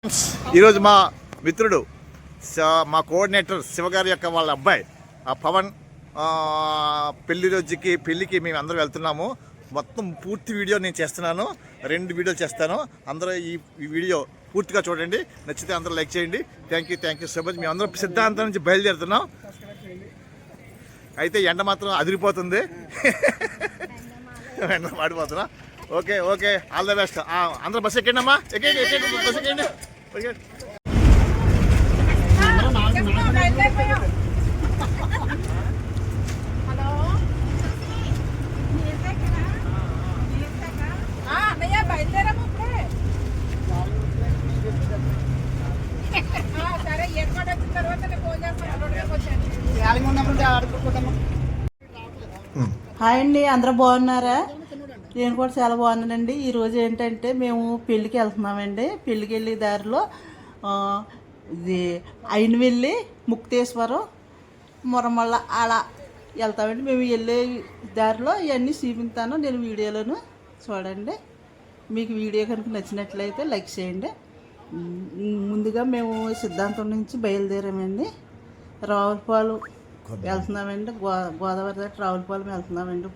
ఈరోజు మా మిత్రుడు మా కోఆర్డినేటర్ శివగారి యొక్క వాళ్ళ అబ్బాయి పవన్ పెళ్ళికి మేము అందరూ వెళ్తున్నాము. మొత్తం పూర్తి వీడియో నేను చేస్తున్నాను, 2 వీడియోలు చేస్తాను. అందరూ ఈ వీడియో పూర్తిగా చూడండి, నచ్చితే అందరూ లైక్ చేయండి. Thank you so much. మేము అందరం సిద్ధాంతం నుంచి బయలుదేరుతున్నాం. అయితే ఎండ మాత్రం అదిరిపోతుంది, ఎండ మాడిపోతున్నా. Okay all the best. అందరూ బస్సు ఎక్కండి అమ్మా, ఎక్కండి బస్సు ఎక్కండి. హాయ్ అండి, అందరూ బాగున్నారా? నేను కూడా చాలా బాగున్నానండి. ఈరోజు ఏంటంటే మేము పెళ్ళికి వెళ్తున్నామండి. పెళ్ళికి వెళ్ళే దారిలో ఇది అయినవెల్లి ముక్తేశ్వరం మురమల్ల అలా వెళ్తామండి. మేము వెళ్ళే దారిలో ఇవన్నీ చూపిస్తాను నేను వీడియోలను చూడండి. మీకు వీడియో కనుక నచ్చినట్లయితే లైక్ చేయండి. ముందుగా మేము సిద్ధాంతం నుంచి బయలుదేరామండి. రావులపాలెం వెళ్తున్నామండి. గోదావరి దాటి రావులపాలెం వెళ్తున్నామండి.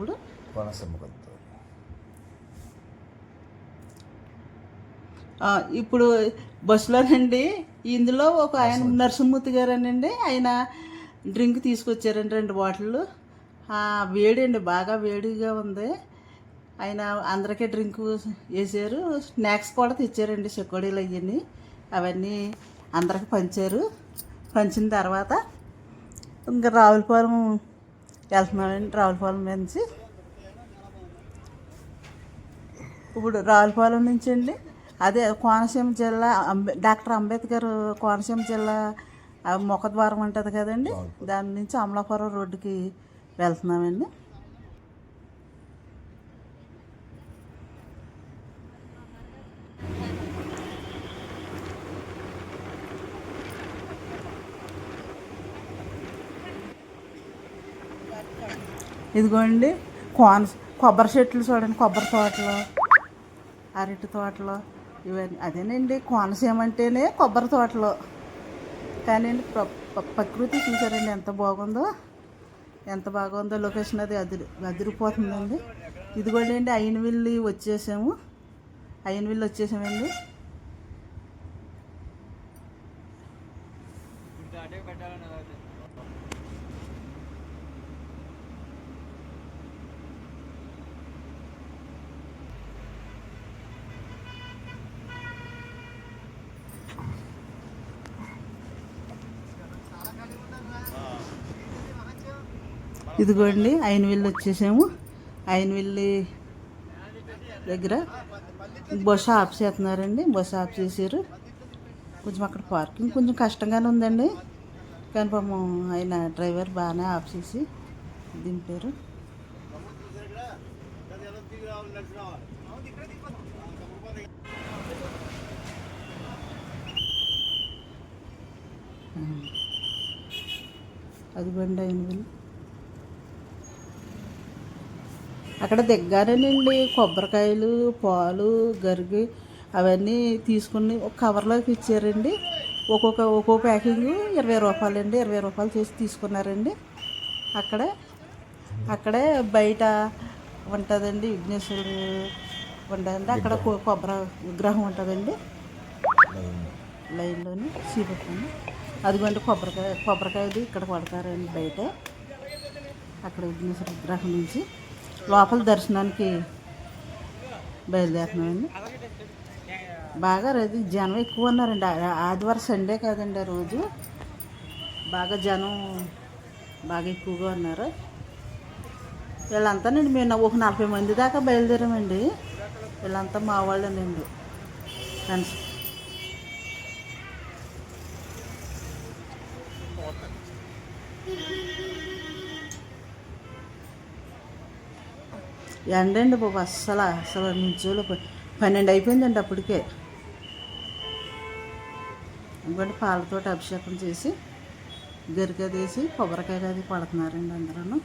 ఇప్పుడు బస్సులోనండి ఇందులో ఒక ఆయన నరసింహమూర్తి గారేనండి, ఆయన డ్రింక్ తీసుకొచ్చారండి 2 బాటిళ్ళు. వేడి అండి, బాగా వేడిగా ఉంది. ఆయన అందరికీ డ్రింక్ వేసారు. స్నాక్స్ కూడా తెచ్చారండి, చెకోడీలు అవన్నీ అందరికి పంచారు. పంచిన తర్వాత ఇంకా రావులపాలెం వెళ్తున్నామండి. రావులపాలెం నుంచి ఇప్పుడు రావులపాలెం నుంచి అండి అదే కోనసీమ జిల్లా డాక్టర్ అంబేద్కర్ కోనసీమ జిల్లా ముఖద్వారం ఉంటుంది కదండి, దాని నుంచి అమలాపురం రోడ్డుకి వెళ్తున్నామండి. ఇదిగోండి కొబ్బరి చెట్లు చూడండి, కొబ్బరి తోటలు, అరటి తోటలు ఇవన్నీ. అదేనండి కోనసీమ అంటేనే కొబ్బరి తోటలు. కానీ ప్రకృతి చూసారండి ఎంత బాగుందో లొకేషన్. అది అదిరిపోతుందండి. ఇదిగోండి అండి అయినవెల్లి వచ్చేసామండి. ఇదిగోండి అయినవెల్లి వచ్చేసాము. అయినవెల్లి దగ్గర బస్సు ఆఫ్ చేస్తున్నారండి. బస్సు ఆఫ్ చేశారు. కొంచెం అక్కడ పార్కింగ్ కొంచెం కష్టంగానే ఉందండి, కానీ పాపం ఆయన డ్రైవర్ బాగానే ఆఫ్ చేసి దింపారు. అదిగోండి అయినవెల్లి. అక్కడ దిగ్గానేనండి కొబ్బరికాయలు, పాలు, గరిగి అవన్నీ తీసుకుని ఒక కవర్లోకి ఇచ్చారండి. ఒక్కో ప్యాకింగ్ 20 రూపాయలండి. 20 రూపాయలు చేసి తీసుకున్నారండి. అక్కడే బయట ఉంటుందండి విఘ్నేశ్వరుడు ఉంటుందండి. అక్కడ కొబ్బరి విగ్రహం ఉంటుందండి, లైన్లోని చూపెట్టండి. అదిగోండి కొబ్బరికాయలు ఇక్కడ పడతారండి బయట. అక్కడ విఘ్నేశ్వర విగ్రహం నుంచి లోపల దర్శనానికి బయలుదేరుతున్నామండి. బాగా జనం ఎక్కువ ఉన్నారండి. ఆదివారం సండే కాదండి, ఆ రోజు బాగా జనం బాగా ఎక్కువగా ఉన్నారు. వీళ్ళంతానండి మేము ఒక 40 మంది దాకా బయలుదేరామండి. వీళ్ళంతా మా వాళ్ళేనండి, ఫ్రెండ్స్. ఎండండి బాబు, అసలు నుంచోలో 12 అయిపోయిందండి అప్పటికే. ఎందుకంటే పాలతో అభిషేకం చేసి గరికదేసి కొబ్బరికాయ అది పడుతున్నారండి అందరూ.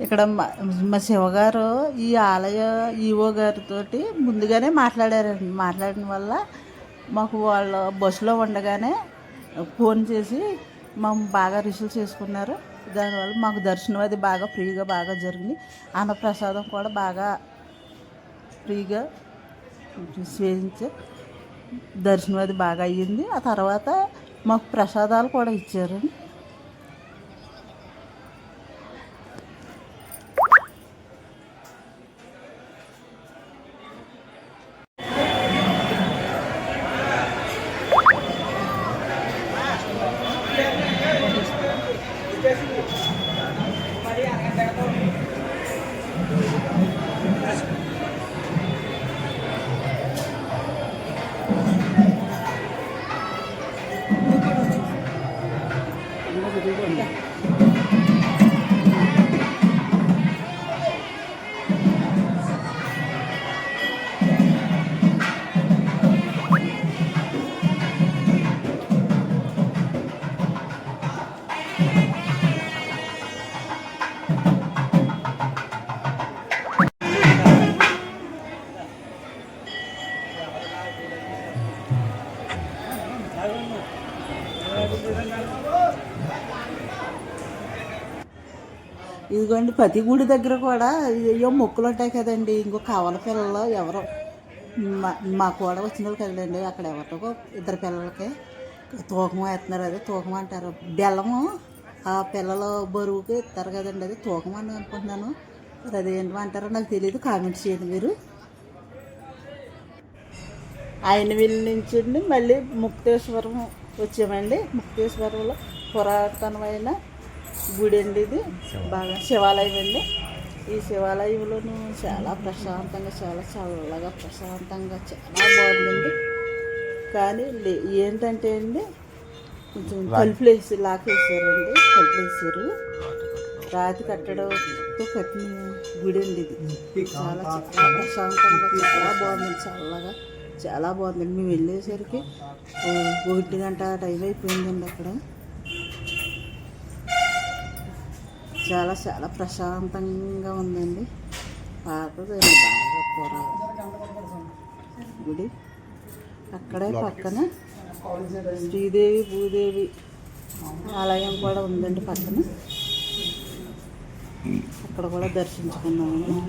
ఇక్కడ మా శివగారు ఈ ఆలయ ఈవో గారితో ముందుగానే మాట్లాడారండి. మాట్లాడిన వల్ల మాకు వాళ్ళ బస్సులో ఉండగానే ఫోన్ చేసి మేము బాగా రిసీవ్ చేసుకున్నారు. దానివల్ల మాకు దర్శనం అది బాగా ఫ్రీగా బాగా జరిగింది. అన్నప్రసాదం కూడా బాగా ఫ్రీగా స్వీకరించి దర్శనం అది బాగా అయ్యింది. ఆ తర్వాత మాకు ప్రసాదాలు కూడా ఇచ్చారు. ఇదిగోండి ప్రతి గుడి దగ్గర కూడా ఏయో మొక్కులు ఉంటాయి కదండి. ఇంకో కవల పిల్లలు ఎవరో మా కూడా వచ్చిన వాళ్ళు కదండి. అక్కడ ఎవరికో ఇద్దరు పిల్లలకి తూకం వేస్తున్నారు. అదే తూకం అంటారు. బెల్లము ఆ పిల్లల బరువుకి ఇస్తారు కదండి. అది తూకం అని అనుకుంటున్నాను. మరి అదేంటో అంటారో నాకు తెలియదు. కామెంట్స్ చేయండి మీరు. ఆయనవిల్లి నుంచి మళ్ళీ ముక్తేశ్వరం వచ్చామండి. ముక్తేశ్వరంలో పురాతనమైన గుడి అండి. ఇది బాగా శివాలయం అండి. ఈ శివాలయంలోనూ చాలా ప్రశాంతంగా చాలా చల్లగా ప్రశాంతంగా చాలా బాగుందండి. కానీ ఏంటంటే అండి కొంచెం తలుపులేసి లాకేసారండి. తలుపులేసారు. రాతి కట్టడంతో కట్టిన గుడి అండి. ఇది చాలా చాలా ప్రశాంతంగా చాలా బాగుందండి. చల్లగా చాలా బాగుందండి. మేము వెళ్ళేసరికి 1 గంట టైం అయిపోయిందండి. అక్కడ చాలా చాలా ప్రశాంతంగా ఉందండి. పాతదండి బాగా పురాతన గుడి. అక్కడే పక్కన శ్రీదేవి భూదేవి ఆలయం కూడా ఉందండి పక్కన. అక్కడ కూడా దర్శించుకున్నామండి.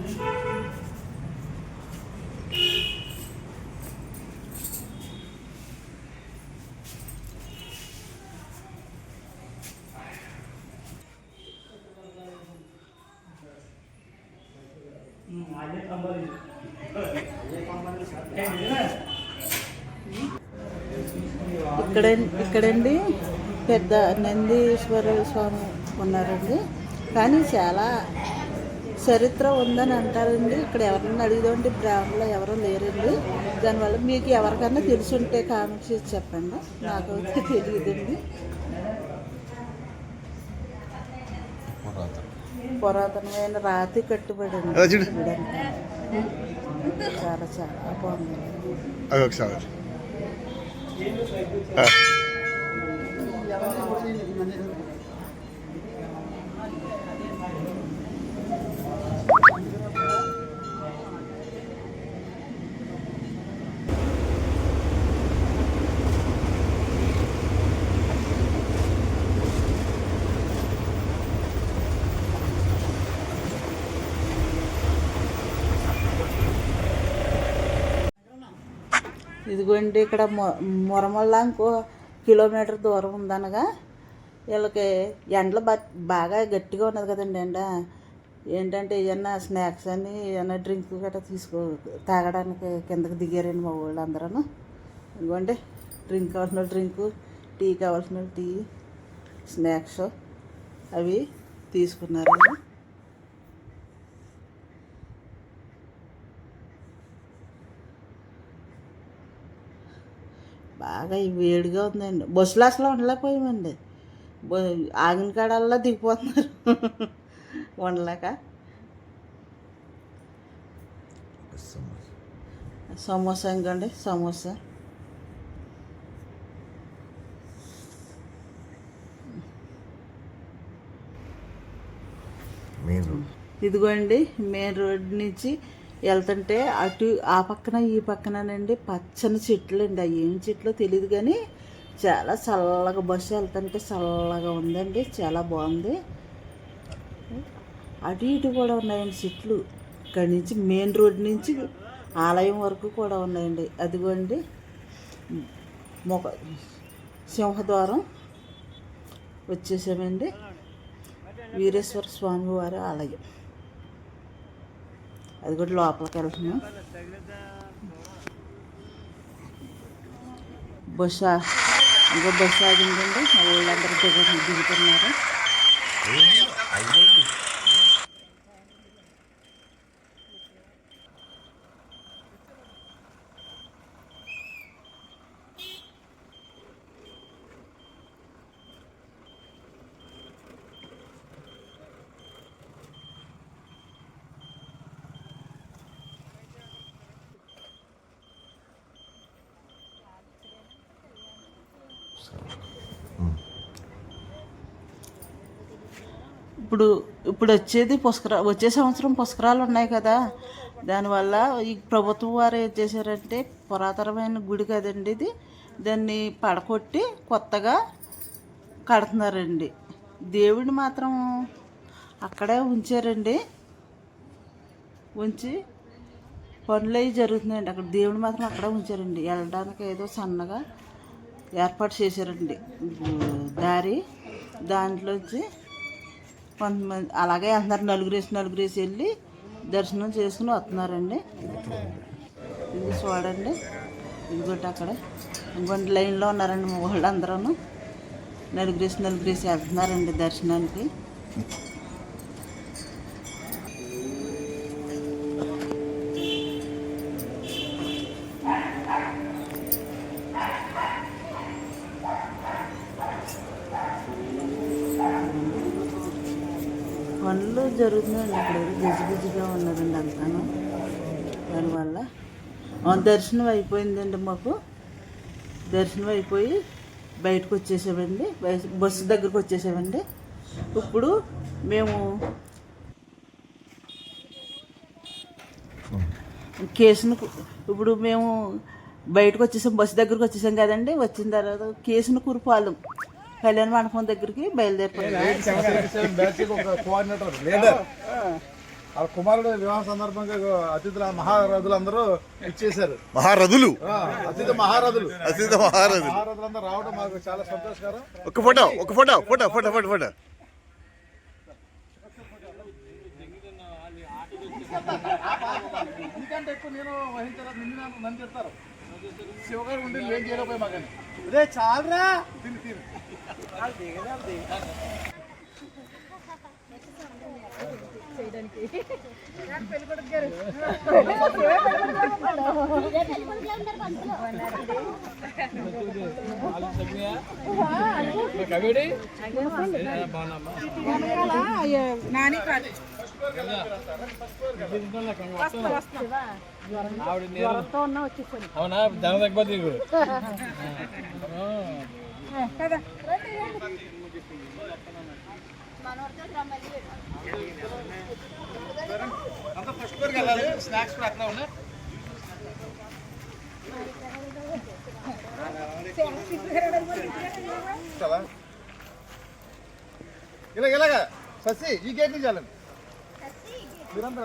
ఇక్కడండి పెద్ద నందీశ్వర స్వామి ఉన్నారండి. కానీ చాలా చరిత్ర ఉందని అంటారండి. ఇక్కడ ఎవరైనా అడిగిదంటే బ్రాహ్మణులు ఎవరో లేరండి. దానివల్ల మీకు ఎవరికన్నా తెలుసుంటే కామెంట్ చేసి చెప్పండి. నాకు తెలియదండి. పురాతనమైన రాతి కట్టుబడి చాలా చాలా బాగుంది. ఇదిగోండి ఇక్కడ మురమల్ల ఇంకో కిలోమీటర్ దూరం ఉందనగా వీళ్ళకి ఎండలు బాగా గట్టిగా ఉన్నది కదండి. ఎండ ఏంటంటే ఏమన్నా స్నాక్స్ అని ఏమన్నా డ్రింక్ గట్రా తాగడానికి కిందకి దిగారండి మా వాళ్ళు అందరూ. ఇదిగోండి డ్రింక్ కావాల్సిన డ్రింకు, టీ కావాల్సిన టీ, స్నాక్స్ అవి తీసుకున్నారండి. బాగా వేడిగా ఉందండి. బస్సులో అసలు ఉండలేకపోయామండి. ఆగిన కాడల్లా దిగిపోతున్నారు ఉండలేక. సమోసా ఇంకండి సమోసా. ఇదిగోండి మెయిన్ రోడ్ నుంచి వెళ్తుంటే అటు ఆ పక్కన ఈ పక్కనండి పచ్చని చెట్లు అండి. అవి ఏం చెట్లు తెలియదు కానీ చాలా చల్లగా బస్సు వెళ్తుంటే చల్లగా ఉందండి. చాలా బాగుంది. అటు ఇటు కూడా ఉన్నాయండి చెట్లు. ఇక్కడి నుంచి మెయిన్ రోడ్ నుంచి ఆలయం వరకు కూడా ఉన్నాయండి. అదిగోండి సింహద్వారం వచ్చేసామండి. వీరేశ్వర స్వామి వారి ఆలయం. అది కూడా లోపలికి వెళ్తున్నాం. బస్సు ఇంకో బస్సు ఆగిందండి. వాళ్ళందరూ దిగుతున్నారు. ఇప్పుడు వచ్చే సంవత్సరం పుష్కరాలు ఉన్నాయి కదా. దానివల్ల ఈ ప్రభుత్వం వారు ఏం చేశారంటే, పురాతనమైన గుడి కదండి ఇది, దాన్ని పడకొట్టి కొత్తగా కడుతున్నారండి. దేవుడిని మాత్రం అక్కడే ఉంచారండి. ఉంచి పనులు అవి జరుగుతున్నాయండి. అక్కడ దేవుడు మాత్రం అక్కడే ఉంచారండి. వెళ్ళడానికి ఏదో సన్నగా ఏర్పాటు చేశారండి దారి. దాంట్లోంచి కొంతమంది అలాగే వెళ్తున్నారు. నలుగురేసి వెళ్ళి దర్శనం చేసుకుని వస్తున్నారండి. ఇది చూడండి. ఇదిగోటి అక్కడ ఇంకొంటి లైన్లో ఉన్నారండి వాళ్ళు అందరూ. నలుగురేసి వెళ్తున్నారండి దర్శనానికి. పనులు జరుగుతున్నాయండి. అక్కడ గజిబిజిగా ఉన్నదండి అంతాను. దానివల్ల దర్శనం అయిపోయిందండి. మాకు దర్శనం అయిపోయి బయటకు వచ్చేసామండి. బస్సు దగ్గరకు వచ్చేసామండి. ఇప్పుడు మేము బయటకు వచ్చేసాం. బస్సు దగ్గరకు వచ్చేసాం కదండి. వచ్చిన తర్వాత కేసునకూరుపాలెం కళ్యాణ మండపం దగ్గరికి బయలుదేరిపోయాం. కుమారుడు వివాహ సందర్భంగా అతిథుల మహారథులందరూ ఇచ్చేశారు. అతిథి మహారథులు మహారథులందరూ రావడం మాకు చాలా సంతోషకరం. ఒక ఫోటో. ఎందుకంటే ఎక్కువ నేను వహించారు, నన్ను చెప్తారు. శివగారు ఉండి ఏం చేయలేకపోయి మాకని అదే చాలరా తిని నాని అవునా దాని తగ్గదు కదా. అంత ఫస్ట్ ఫ్లోర్కి వెళ్ళాలి. స్నాక్స్ కూడా అట్లా ఉన్నాయి. ఇలాగా ససి ఈ గేట్ నుంచి వెళ్ళండి. మీరంతా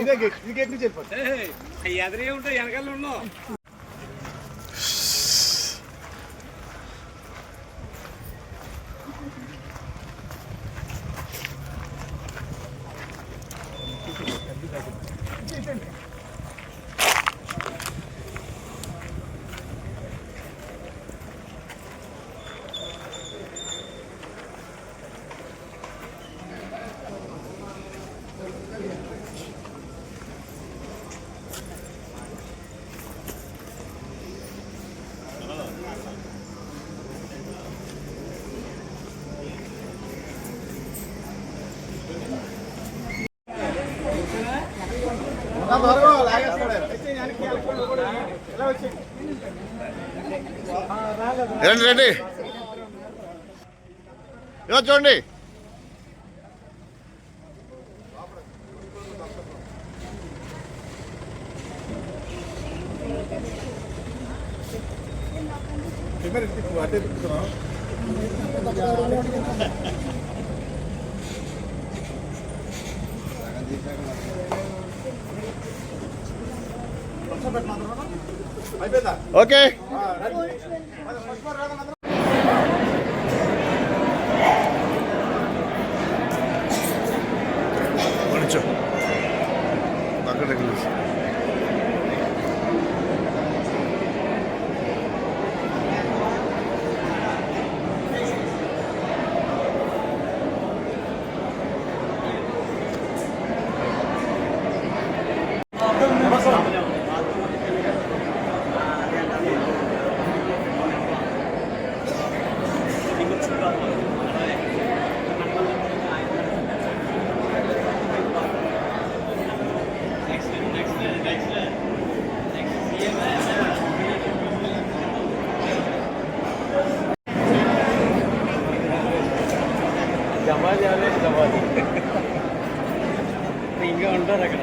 ఇదే గేట్, ఈ గేట్ నుంచి వెళ్ళిపోతుంది. ఎదురే ఉంటాయి, వెనకాల ఉన్నాం. త్వరగా లాగేస్తాడు ఆయన. రండి రండి ఇలా చూడండి. కెమెరా తిప్పు, అటే తిప్పుతున్నాం. అయిపోయిందా? ఓకే కొంచెం అక్కడ ఇంకా ఉంటారు అక్కడ.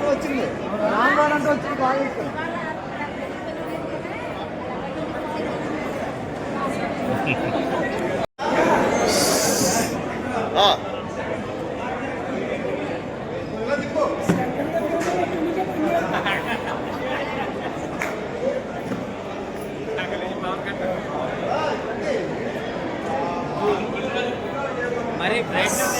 వచ్చింది బాగా మరి బ్రైట్నెస్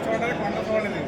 చూడాలి, కొండ చూడాలి.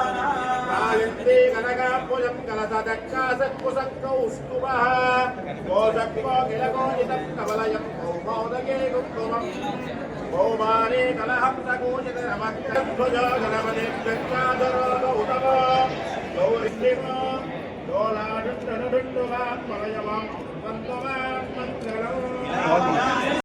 गायत्री कनकाम्बुजं कलशदक्कासत्कुशङ्कौस्तुभः कोशक्कोकिलकोजितं कवलयं कौमोदके कुङ्कुमम् कौमारे कलहंसकोजितरमक्कध्वजो गणपतिर्गच्छादरो गौतमो गौरिष्ठिमो दोलाडुण्डुण्डुवां मलयवां मन्त्ववां मन्त्रम्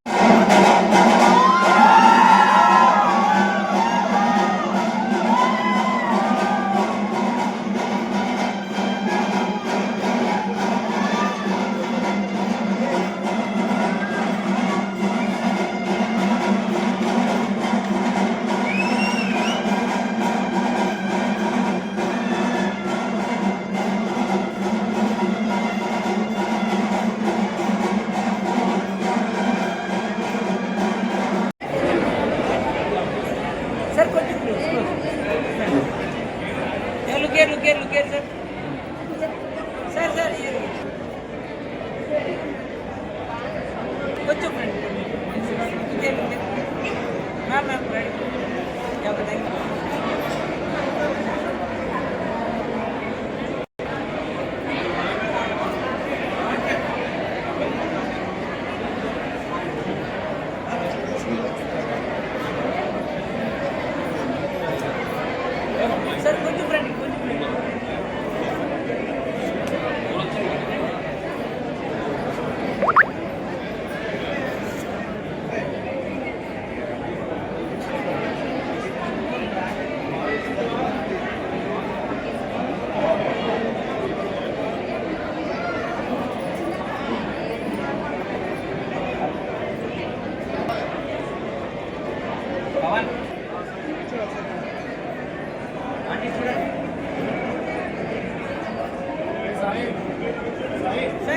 look here, sir. Sir, here. What's your friend? Look here. Ma'am, ready. Yeah, thank you. Sir, go to front.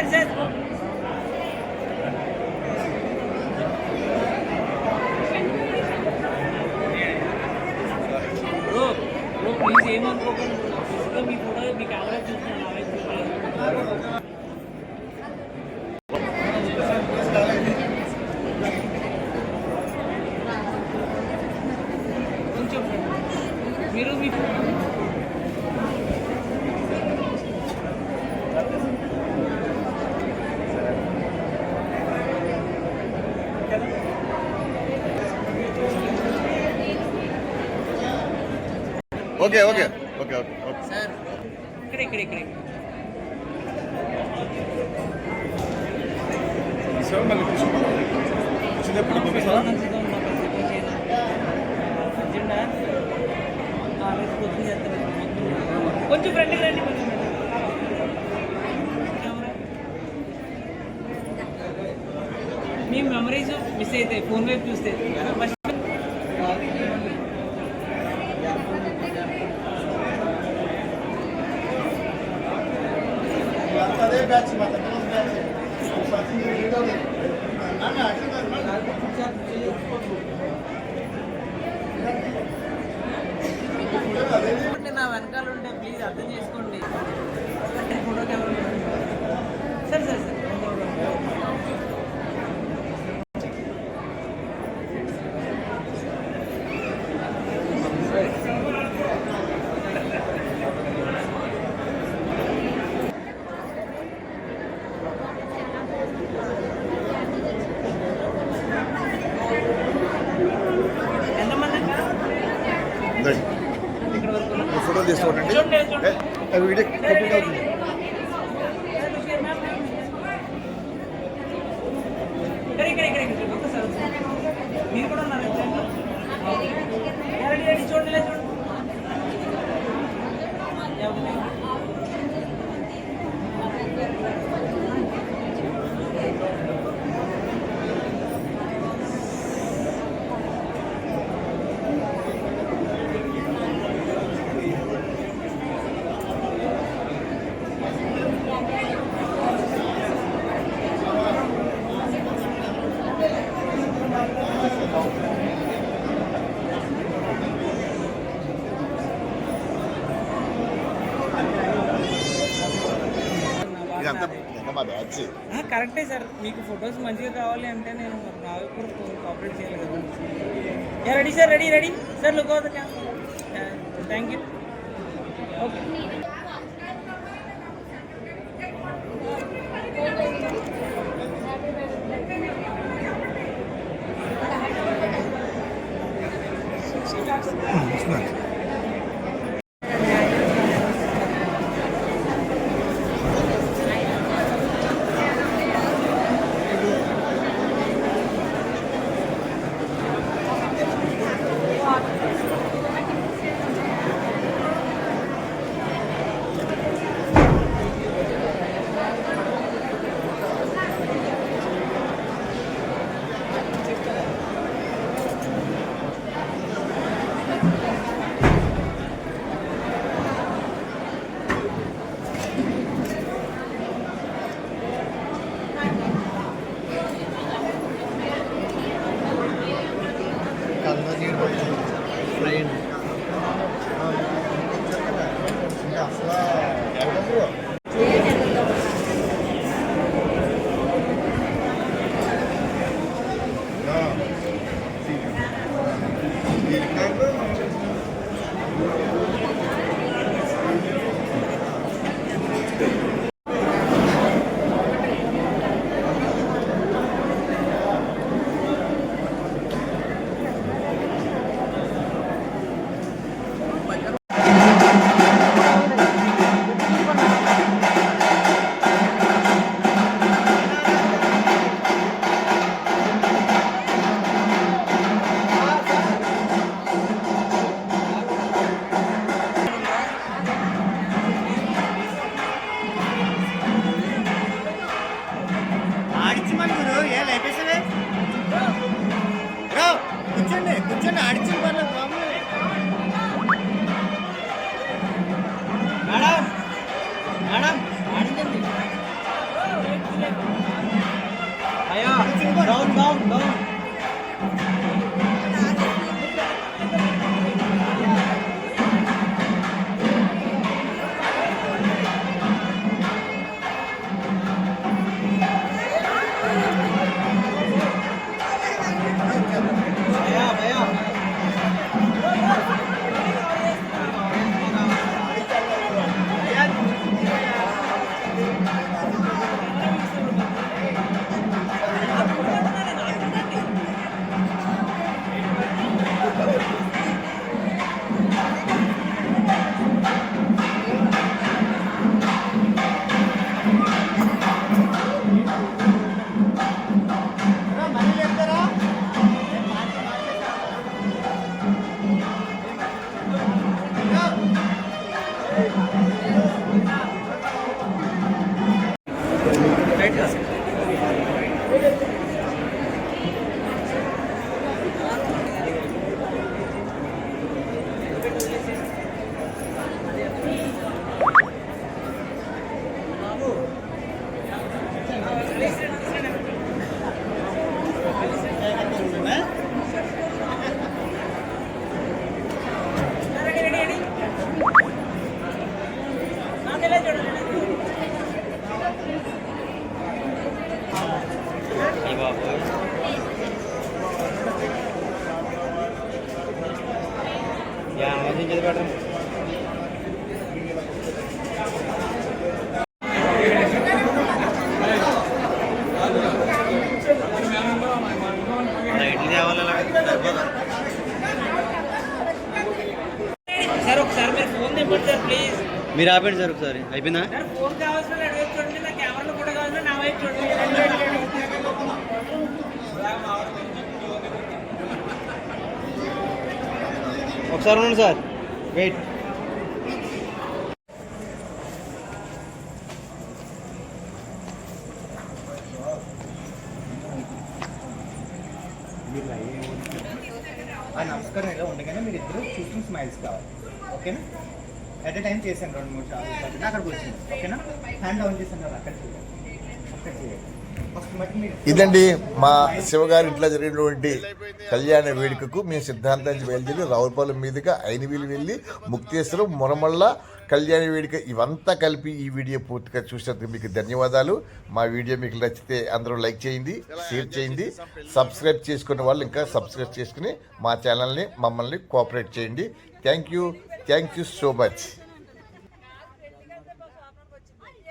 Sir. Bro, please aim on focus. Me photo me camera చూస్తున్నాను. కొంచెం మీరు మీ ఓకే సార్ ఇక్కడ కొంచెం ఫ్రెండ్కి రండి మీ memories miss అవుతాయి phone వైపు చూస్తే ఫస్ట్ నా వెనకాల ఉంటే ప్లీజ్ అర్థం చేసుకోండి ఫోటో కెమెరా సరే ఎంతమంది ఇక్కడ వరకు ఫోటో తీసుకోండి వీడియో కంప్లీట్ అవుతుంది. మీరు కూడా ఉన్నారు చూడండి ఇంకా మా బ్యాచ్. కరెక్టే సార్, మీకు ఫొటోస్ మంచిగా కావాలి అంటే నేను నాకు కూడా కోఆపరేట్ చేయాలి కదా. Yeah ready sir, ready ready sir, look out the camera. Thank you. Okay sir ఒకసారి మీరు ఫోన్ తెప్పండి సార్ ప్లీజ్. మీరు ఆపండి సార్ ఒకసారి. అయిపోయిందా? సార్ ఫోన్ కావాల్సిన అడ్వైస్ చూడండి, నా కెమెరాలో ఫోటో కావాల్సిన నా వైపు చూడండి. ఒకసారి ఉండండి సార్, వెయిట్. నమస్కారం ఇలా ఉండగానే మీరు ఇద్దరు చూసిన స్మైల్స్ కావాలి, ఓకేనా? ఎట్ టైం చేశాను 2-3 సార్లు, అక్కడికి వచ్చింది, ఓకేనా? హ్యాండ్ డౌన్ చేశాను కదా, అక్కడ చేయాలి, అక్కడ చేయాలి. ఇదండి మా శివగారి ఇంట్లో జరిగినటువంటి కళ్యాణ వేడుకకు మేము సిద్ధాంతం నుంచి బయలుదేరి రావులపాలెం మీదుగా ఐనవీలు వెళ్ళి ముక్తేశ్వరం, మురమళ్ళ, కళ్యాణ వేడుక ఇవంతా కలిపి ఈ వీడియో పూర్తిగా చూసినందుకు మీకు ధన్యవాదాలు. మా వీడియో మీకు నచ్చితే అందరూ లైక్ చేయండి, షేర్ చేయండి. సబ్స్క్రైబ్ చేసుకునే వాళ్ళు ఇంకా సబ్స్క్రైబ్ చేసుకుని మా ఛానల్ని మమ్మల్ని కోఆపరేట్ చేయండి. Thank you so much.